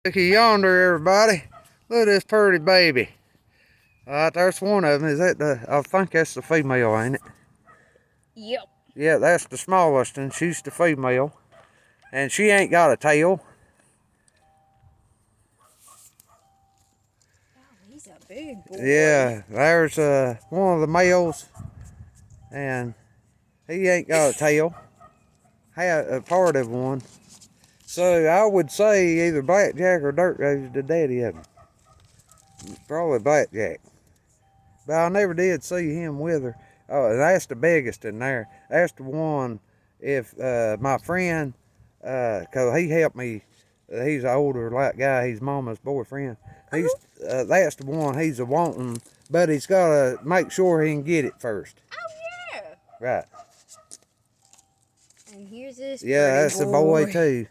Looky yonder, everybody. Look at this pretty baby. There's one of them. Is that I think that's the female, ain't it? Yep. Yeah, that's the smallest, and she's the female. And she ain't got a tail. Oh, he's a big boy. Yeah, there's one of the males, and he ain't got a tail. Had a part of one. So I would say either Blackjack or Dirt Rose the daddy of them. Probably Blackjack. But I never did see him with her. Oh, that's the biggest in there. That's the one, if my friend, because he helped me, he's an older like guy, he's mama's boyfriend. That's the one he's a wanting, but he's got to make sure he can get it first. Oh, yeah. Right. And here's this That's boy. a boy too.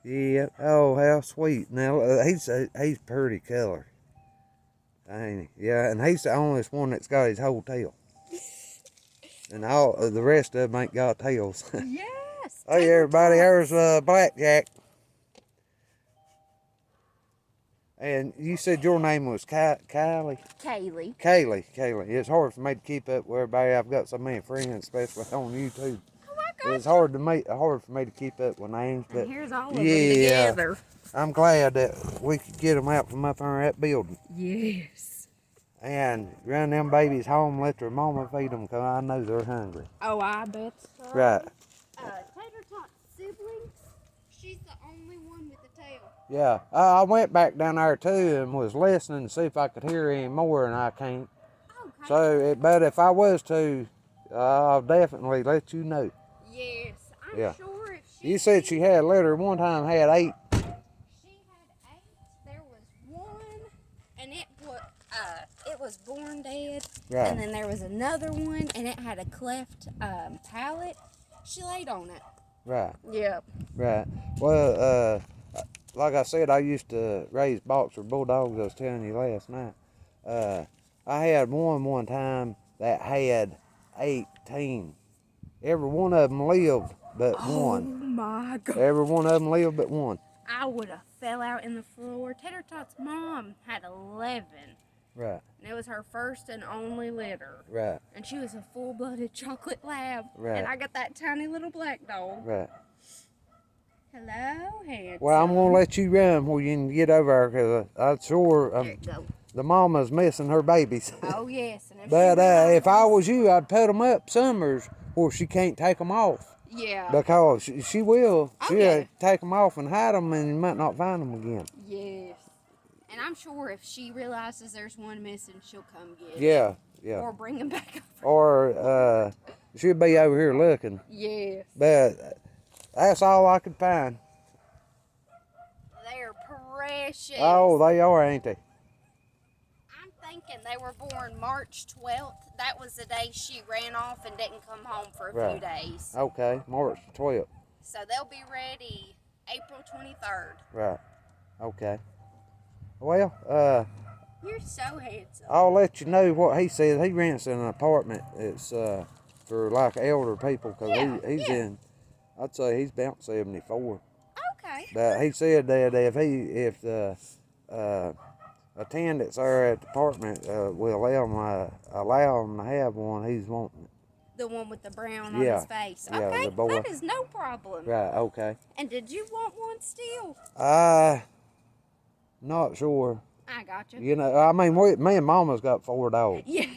Yeah. Oh, how sweet. Now, he's pretty color. Ain't he? Yeah, and he's the only one that's got his whole tail. And all the rest of them ain't got tails. Yes. Hey, everybody, there's Blackjack. And you said your name was Kylie? Kaylee. Kaylee. It's hard for me to keep up with everybody. I've got so many friends, especially on YouTube. Oh, I got It's hard for me to keep up with names. But and here's all of them together. I'm glad that we could get them out from up there in that building. Yes. And run them babies home, let their mama feed them, because I know they're hungry. Oh, I bet so. Right. Tater Tot's siblings, she's the only one with the tail. Yeah. I went back down there, too, and was listening to see if I could hear any more, and I can't. Okay. So, but if I was to, I'll definitely let you know. Yes. I'm sure if she... You said she had a litter one time, had 8. She had 8. There was one, and it was born dead. Right. And then there was another one, and it had a cleft palate. She laid on it. Right. Yep. Right. Well, like I said, I used to raise boxer bulldogs. I was telling you last night. I had one time that had 18. Every one of them lived but one. Oh my God. Every one of them lived but one. I would have fell out in the floor. Tater Tot's mom had 11. Right. And it was her first and only litter. Right. And she was a full-blooded chocolate lab. Right. And I got that tiny little black dog. Right. Hello, handsome. Well, I'm going to let you run before you can get over there, because I'm sure There you go. the mama's missing her babies. Oh, yes. And But if I was you, I'd put them up summers where she can't take them off. Yeah. Because she will. Oh, She'll yeah. take them off and hide them, and you might not find them again. Yes. And I'm sure if she realizes there's one missing, she'll come get it. Yeah. Or bring him back over. Or she'll be over here looking. Yes. But that's all I could find. They're precious. Oh, they are, ain't they? I'm thinking they were born March 12th. That was the day she ran off and didn't come home for a few days. Okay, March 12th. So they'll be ready April 23rd. Right. Okay. Well, You're so handsome. I'll let you know what he says. He rents an apartment. It's for like elder people, because he's in, I'd say he's about 74. Okay. But he said that if the attendants there at the apartment will allow him to have one, he's wanting it. The one with the brown on his face. Yeah, Okay, the boy. that is no problem. Right, okay. And did you want one still? Not sure. I got you. You know, I mean, me and Mama's got 4 dogs. Yeah.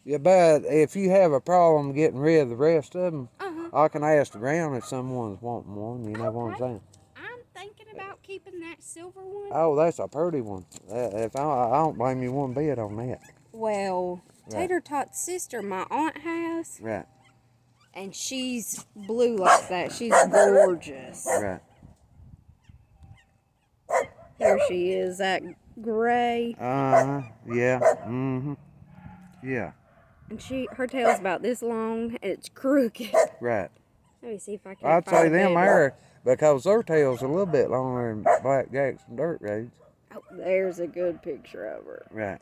Yeah, but if you have a problem getting rid of the rest of them, Uh-huh. I can ask around if someone's wanting one. You know what I'm saying? I'm thinking about keeping that silver one. Oh, that's a pretty one. If I don't blame you one bit on that. Well, Tater Tot's sister, my aunt has. Right. And she's blue like that. She's gorgeous. Right. Here she is, that gray. Yeah. Mm-hmm. Yeah. And her tail's about this long. And it's crooked. Right. Let me see if I can I'd find say a them better. there, because their tail's a little bit longer than Blackjack's and Dirt Road's. Oh, there's a good picture of her. Right.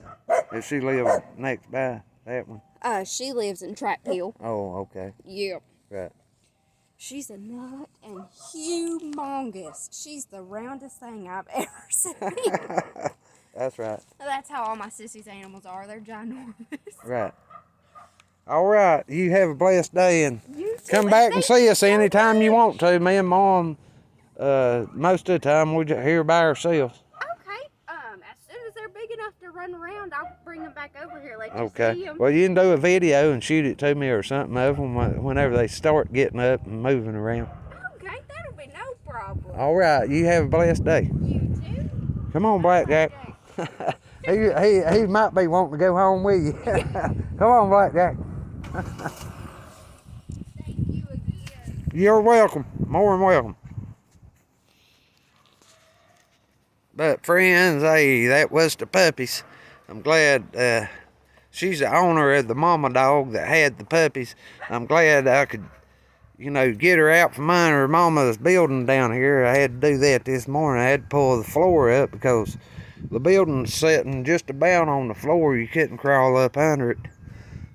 Does she live next by that one? She lives in Trap Hill. Oh, okay. Yep. Right. She's a nut and humongous. She's the roundest thing I've ever seen. That's right. That's how all my sissy's animals are. They're ginormous. Right. All right. You have a blessed day, and You too. come back and see us anytime you want to. Me and Mom, most of the time we're here by ourselves. Okay. As soon as they're big enough to run around, I'll bring them back over here. Let you Okay. see them. Well, you can do a video and shoot it to me or something of them whenever they start getting up and moving around. Okay, that'll be no problem. All right. You have a blessed day. You too. Come on, Blackjack. he might be wanting to go home with you. Come on, Blackjack. Thank you again. You're welcome. More than welcome. But friends, hey, that was the puppies. I'm glad she's the owner of the mama dog that had the puppies. I'm glad I could, get her out from under her mama's building down here. I had to do that this morning. I had to pull the floor up because the building's sitting just about on the floor. You couldn't crawl up under it.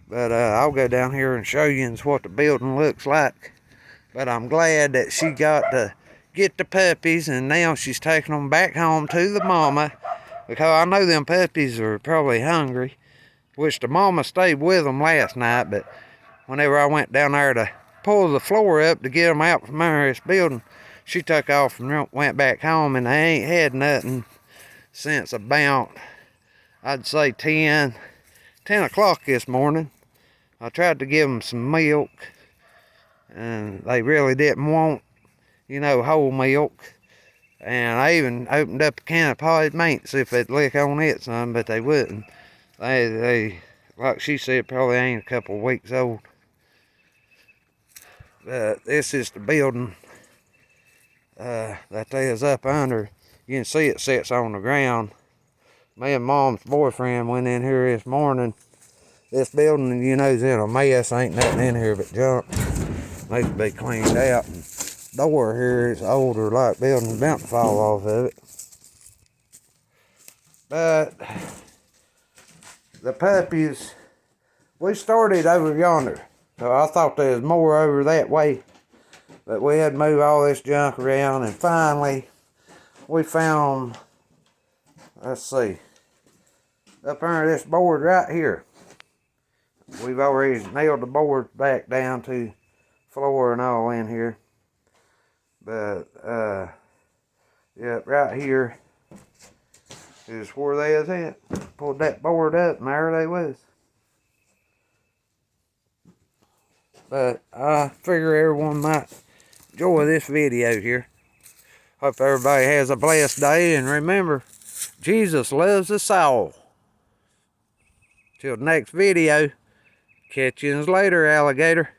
But I'll go down here and show you what the building looks like. But I'm glad that she got to get the puppies, and now she's taking them back home to the mama, because I know them puppies are probably hungry, which the mama stayed with them last night. But whenever I went down there to pull the floor up to get them out from under this building, she took off and went back home, and they ain't had nothing since about, I'd say 10 o'clock this morning. I tried to give them some milk, and they really didn't want, whole milk. And I even opened up a can of potted meat to see if they'd lick on it some, but they wouldn't. They like she said, probably ain't a couple of weeks old. But this is the building that they is up under. You can see it sits on the ground. Me and Mom's boyfriend went in here this morning. This building, is in a mess. Ain't nothing in here but junk. Needs to be cleaned out. And door here is older, like building, about to fall off of it. But the puppies, we started over yonder. So I thought there was more over that way. But we had to move all this junk around, and finally we found, let's see, up under this board right here. We've already nailed the board back down to floor and all in here. But, yeah, right here is where they is at. Pulled that board up and there they was. But I figure everyone might enjoy this video here. Hope everybody has a blessed day, and remember, Jesus loves us all. Till the next video, catch you later, alligator.